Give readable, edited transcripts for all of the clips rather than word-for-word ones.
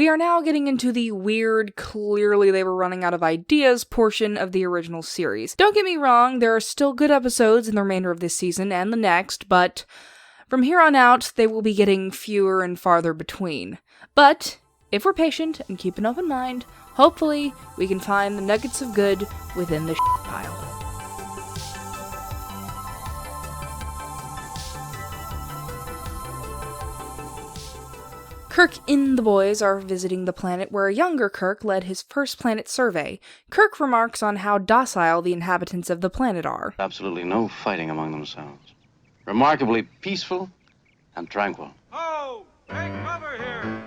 We are now getting into the weird, clearly they were running out of ideas portion of the original series. Don't get me wrong, there are still good episodes in the remainder of this season and the next, but from here on out, they will be getting fewer and farther between. But if we're patient and keep an open mind, hopefully we can find the nuggets of good within the pile. Kirk and the boys are visiting the planet where a younger Kirk led his first planet survey. Kirk remarks on how docile the inhabitants of the planet are. Absolutely no fighting among themselves. Remarkably peaceful and tranquil. Oh, take cover here!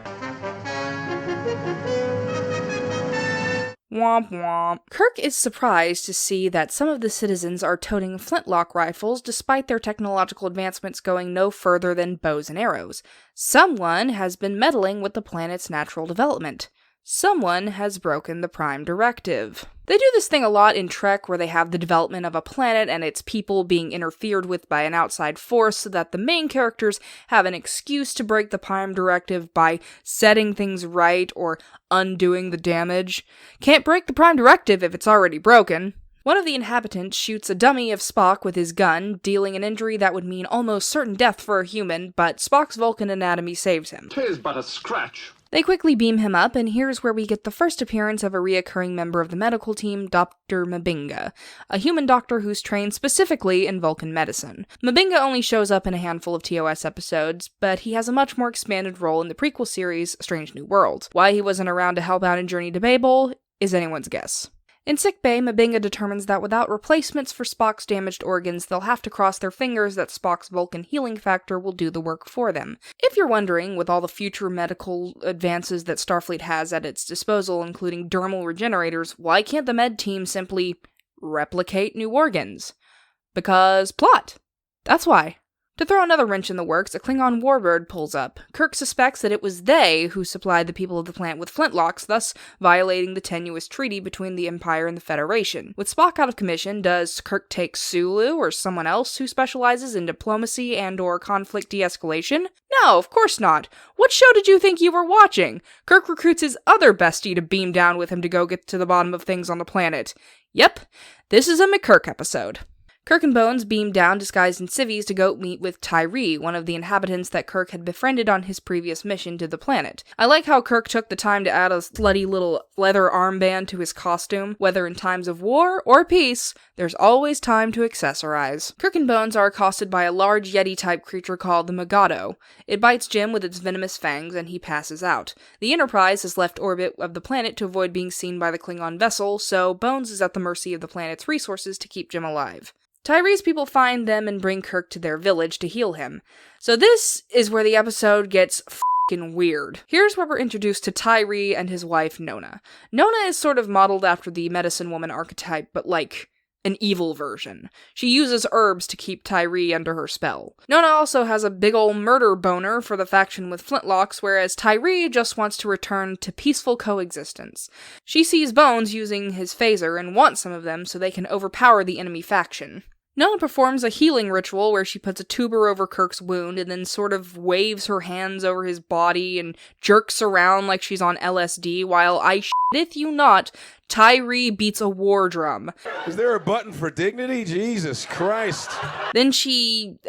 Womp womp. Kirk is surprised to see that some of the citizens are toting flintlock rifles despite their technological advancements going no further than bows and arrows. Someone has been meddling with the planet's natural development. Someone has broken the Prime Directive. They do this thing a lot in Trek where they have the development of a planet and its people being interfered with by an outside force so that the main characters have an excuse to break the Prime Directive by setting things right or undoing the damage. Can't break the Prime Directive if it's already broken. One of the inhabitants shoots a dummy of Spock with his gun, dealing an injury that would mean almost certain death for a human, but Spock's Vulcan anatomy saves him. 'Tis but a scratch. They quickly beam him up, and here's where we get the first appearance of a reoccurring member of the medical team, Dr. Mbinga, a human doctor who's trained specifically in Vulcan medicine. Mbinga only shows up in a handful of TOS episodes, but he has a much more expanded role in the prequel series, Strange New Worlds. Why he wasn't around to help out in Journey to Babel is anyone's guess. In sickbay, Mbinga determines that without replacements for Spock's damaged organs, they'll have to cross their fingers that Spock's Vulcan healing factor will do the work for them. If you're wondering, with all the future medical advances that Starfleet has at its disposal, including dermal regenerators, why can't the med team simply replicate new organs? Because plot. That's why. To throw another wrench in the works, a Klingon warbird pulls up. Kirk suspects that it was they who supplied the people of the planet with flintlocks, thus violating the tenuous treaty between the Empire and the Federation. With Spock out of commission, does Kirk take Sulu or someone else who specializes in diplomacy and/or conflict de-escalation? No, of course not. What show did you think you were watching? Kirk recruits his other bestie to beam down with him to go get to the bottom of things on the planet. Yep, this is a McKirk episode. Kirk and Bones beam down disguised in civvies to go meet with Tyree, one of the inhabitants that Kirk had befriended on his previous mission to the planet. I like how Kirk took the time to add a slutty little leather armband to his costume. Whether in times of war or peace, there's always time to accessorize. Kirk and Bones are accosted by a large Yeti-type creature called the Megado. It bites Jim with its venomous fangs and he passes out. The Enterprise has left orbit of the planet to avoid being seen by the Klingon vessel, so Bones is at the mercy of the planet's resources to keep Jim alive. Tyree's people find them and bring Kirk to their village to heal him. So this is where the episode gets f***ing weird. Here's where we're introduced to Tyree and his wife, Nona. Nona is sort of modeled after the medicine woman archetype, but like an evil version. She uses herbs to keep Tyree under her spell. Nona also has a big ol' murder boner for the faction with flintlocks, whereas Tyree just wants to return to peaceful coexistence. She sees Bones using his phaser and wants some of them so they can overpower the enemy faction. Nona performs a healing ritual where she puts a tuber over Kirk's wound and then sort of waves her hands over his body and jerks around like she's on LSD while, I shiteth you not, Tyree beats a war drum. Is there a button for dignity? Jesus Christ. Then she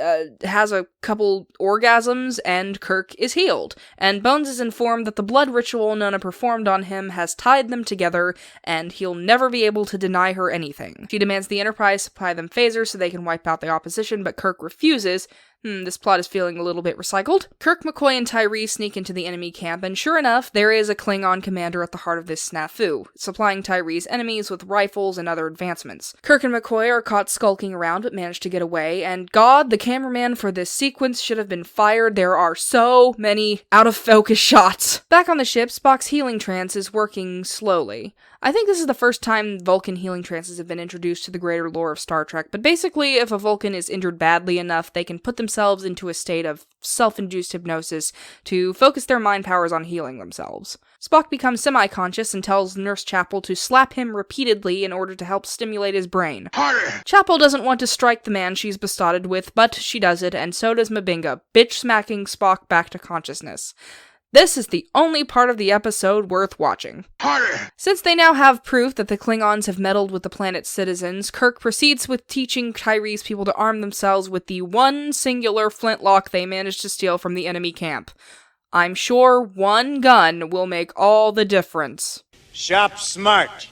has a couple orgasms and Kirk is healed. And Bones is informed that the blood ritual Nona performed on him has tied them together and he'll never be able to deny her anything. She demands the Enterprise supply them phasers so they can wipe out the opposition, but Kirk refuses. This plot is feeling a little bit recycled. Kirk, McCoy, and Tyree sneak into the enemy camp, and sure enough, there is a Klingon commander at the heart of this snafu, supplying Tyree's enemies with rifles and other advancements. Kirk and McCoy are caught skulking around but manage to get away, and God, the cameraman for this sequence should have been fired. There are so many out-of-focus shots. Back on the ship, Spock's healing trance is working slowly. I think this is the first time Vulcan healing trances have been introduced to the greater lore of Star Trek, but basically, if a Vulcan is injured badly enough, they can put themselves into a state of self-induced hypnosis to focus their mind powers on healing themselves. Spock becomes semi-conscious and tells Nurse Chapel to slap him repeatedly in order to help stimulate his brain. Harder! Chapel doesn't want to strike the man she's besotted with, but she does it, and so does Mbinga, bitch-smacking Spock back to consciousness. This is the only part of the episode worth watching. Harder! Since they now have proof that the Klingons have meddled with the planet's citizens, Kirk proceeds with teaching Tyree's people to arm themselves with the one singular flintlock they managed to steal from the enemy camp. I'm sure one gun will make all the difference. Shop smart.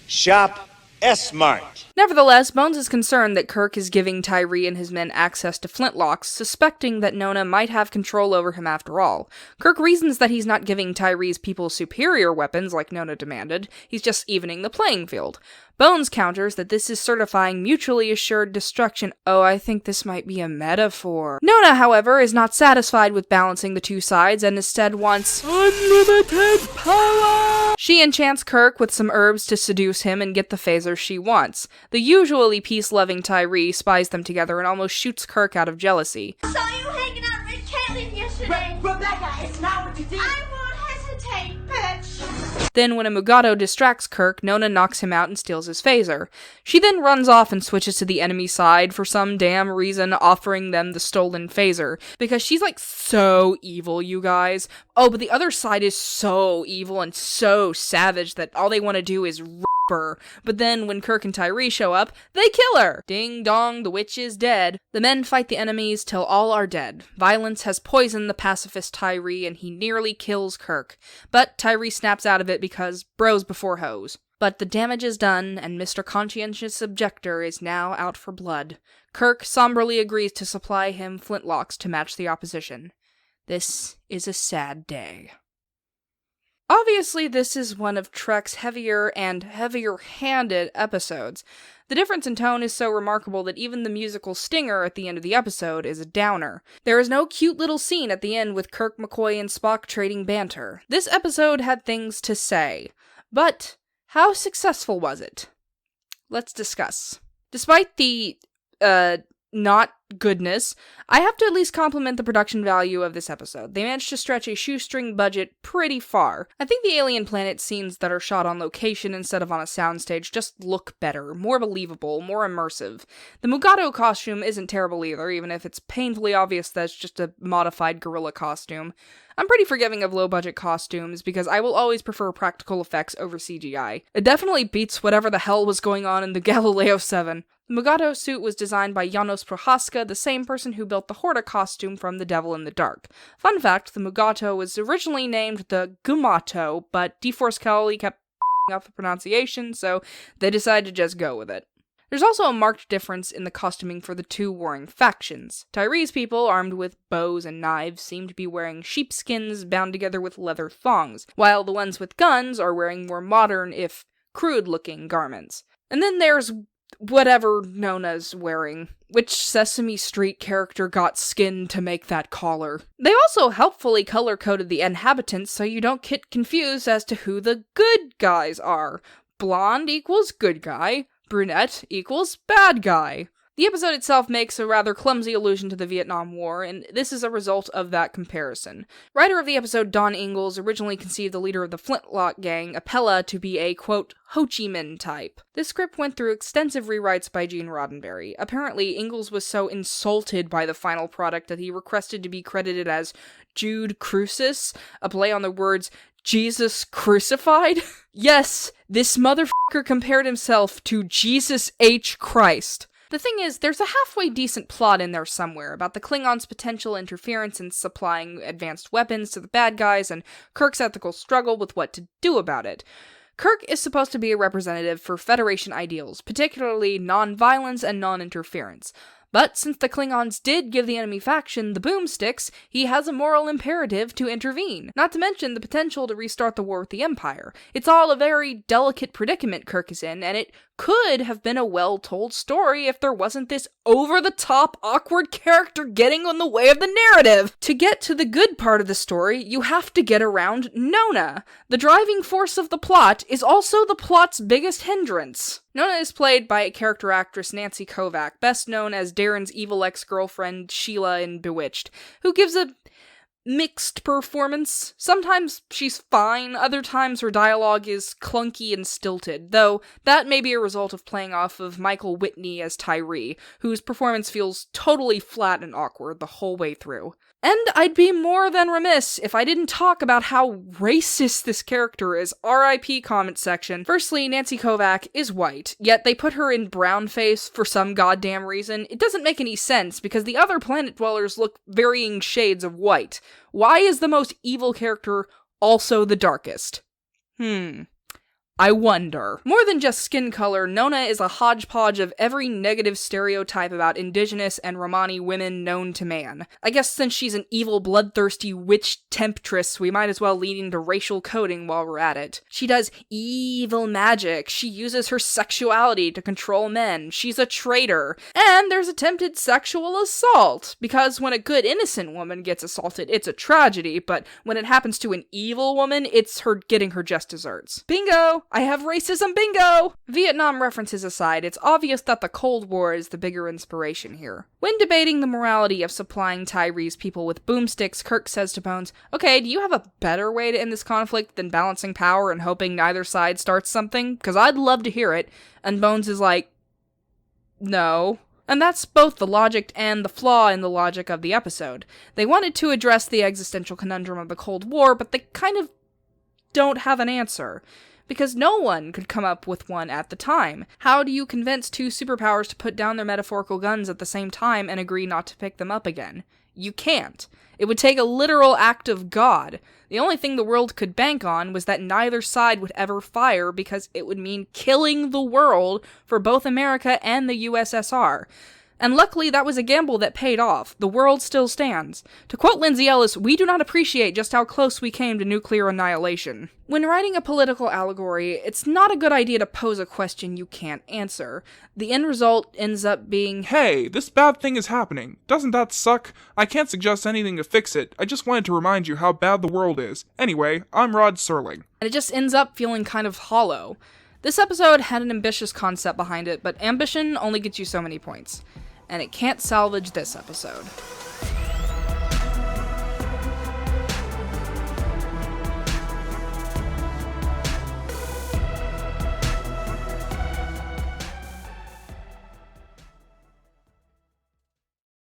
Shop S-smart. Nevertheless, Bones is concerned that Kirk is giving Tyree and his men access to flintlocks, suspecting that Nona might have control over him after all. Kirk reasons that he's not giving Tyree's people superior weapons like Nona demanded, he's just evening the playing field. Bones counters that this is certifying mutually assured destruction. Oh, I think this might be a metaphor. Nona, however, is not satisfied with balancing the two sides and instead wants unlimited power! She enchants Kirk with some herbs to seduce him and get the phasers she wants. The usually peace-loving Tyree spies them together and almost shoots Kirk out of jealousy. I saw you hanging out with Kelley yesterday. Rebecca, it's not what you did. I won't hesitate, bitch. Then when a Mugato distracts Kirk, Nona knocks him out and steals his phaser. She then runs off and switches to the enemy side for some damn reason, offering them the stolen phaser. Because she's like so evil, you guys. Oh, but the other side is so evil and so savage that all they want to do is her. But then when Kirk and Tyree show up, they kill her! Ding dong, the witch is dead. The men fight the enemies till all are dead. Violence has poisoned the pacifist Tyree and he nearly kills Kirk. But Tyree snaps out of it because bros before hoes. But the damage is done, and Mr. Conscientious Objector is now out for blood. Kirk somberly agrees to supply him flintlocks to match the opposition. This is a sad day. Obviously, this is one of Trek's heavier and heavier-handed episodes. The difference in tone is so remarkable that even the musical stinger at the end of the episode is a downer. There is no cute little scene at the end with Kirk, McCoy, and Spock trading banter. This episode had things to say. But how successful was it? Let's discuss. Despite the, not goodness, I have to at least compliment the production value of this episode. They managed to stretch a shoestring budget pretty far. I think the alien planet scenes that are shot on location instead of on a soundstage just look better, more believable, more immersive. The Mugato costume isn't terrible either, even if it's painfully obvious that it's just a modified gorilla costume. I'm pretty forgiving of low-budget costumes, because I will always prefer practical effects over CGI. It definitely beats whatever the hell was going on in the Galileo 7. The Mugato suit was designed by Janos Prohaska, the same person who built the Horta costume from The Devil in the Dark. Fun fact, the Mugato was originally named the Gumato, but Deforest Kelley kept up the pronunciation, so they decided to just go with it. There's also a marked difference in the costuming for the two warring factions. Tyree's people, armed with bows and knives, seem to be wearing sheepskins bound together with leather thongs, while the ones with guns are wearing more modern, if crude-looking garments. And then there's whatever Nona's wearing. Which Sesame Street character got skin to make that collar? They also helpfully color-coded the inhabitants so you don't get confused as to who the good guys are. Blonde equals good guy. Brunette equals bad guy. The episode itself makes a rather clumsy allusion to the Vietnam War, and this is a result of that comparison. Writer of the episode Don Ingalls originally conceived the leader of the Flintlock gang, Apella, to be a, quote, Ho Chi Minh type. This script went through extensive rewrites by Gene Roddenberry. Apparently, Ingalls was so insulted by the final product that he requested to be credited as Jude Crucis, a play on the words Jesus crucified? Yes, this motherfucker compared himself to Jesus H. Christ. The thing is, there's a halfway decent plot in there somewhere about the Klingons' potential interference in supplying advanced weapons to the bad guys and Kirk's ethical struggle with what to do about it. Kirk is supposed to be a representative for Federation ideals, particularly non-violence and non-interference. But since the Klingons did give the enemy faction the boomsticks, he has a moral imperative to intervene, not to mention the potential to restart the war with the Empire. It's all a very delicate predicament Kirk is in, and it could have been a well-told story if there wasn't this over-the-top, awkward character getting in the way of the narrative. To get to the good part of the story, you have to get around Nona. The driving force of the plot is also the plot's biggest hindrance. Nona is played by character actress Nancy Kovack, best known as Darren's evil ex-girlfriend Sheila in Bewitched, who gives a mixed performance. Sometimes she's fine, other times her dialogue is clunky and stilted, though that may be a result of playing off of Michael Witney as Tyree, whose performance feels totally flat and awkward the whole way through. And I'd be more than remiss if I didn't talk about how racist this character is. RIP comment section. Firstly, Nancy Kovack is white, yet they put her in brownface for some goddamn reason. It doesn't make any sense, because the other planet dwellers look varying shades of white. Why is the most evil character also the darkest? I wonder. More than just skin color, Nona is a hodgepodge of every negative stereotype about indigenous and Romani women known to man. I guess since she's an evil, bloodthirsty witch temptress, we might as well lean into racial coding while we're at it. She does evil magic, she uses her sexuality to control men, she's a traitor, and there's attempted sexual assault, because when a good innocent woman gets assaulted, it's a tragedy, but when it happens to an evil woman, it's her getting her just desserts. Bingo! I have racism bingo! Vietnam references aside, it's obvious that the Cold War is the bigger inspiration here. When debating the morality of supplying Tyree's people with boomsticks, Kirk says to Bones, "Okay, do you have a better way to end this conflict than balancing power and hoping neither side starts something? Because I'd love to hear it." And Bones is like, "No." And that's both the logic and the flaw in the logic of the episode. They wanted to address the existential conundrum of the Cold War, but they kind of don't have an answer. Because no one could come up with one at the time. How do you convince two superpowers to put down their metaphorical guns at the same time and agree not to pick them up again? You can't. It would take a literal act of God. The only thing the world could bank on was that neither side would ever fire, because it would mean killing the world for both America and the USSR. And luckily, that was a gamble that paid off. The world still stands. To quote Lindsay Ellis, "We do not appreciate just how close we came to nuclear annihilation." When writing a political allegory, it's not a good idea to pose a question you can't answer. The end result ends up being, "Hey, this bad thing is happening. Doesn't that suck? I can't suggest anything to fix it. I just wanted to remind you how bad the world is. Anyway, I'm Rod Serling." And it just ends up feeling kind of hollow. This episode had an ambitious concept behind it, but ambition only gets you so many points. And it can't salvage this episode.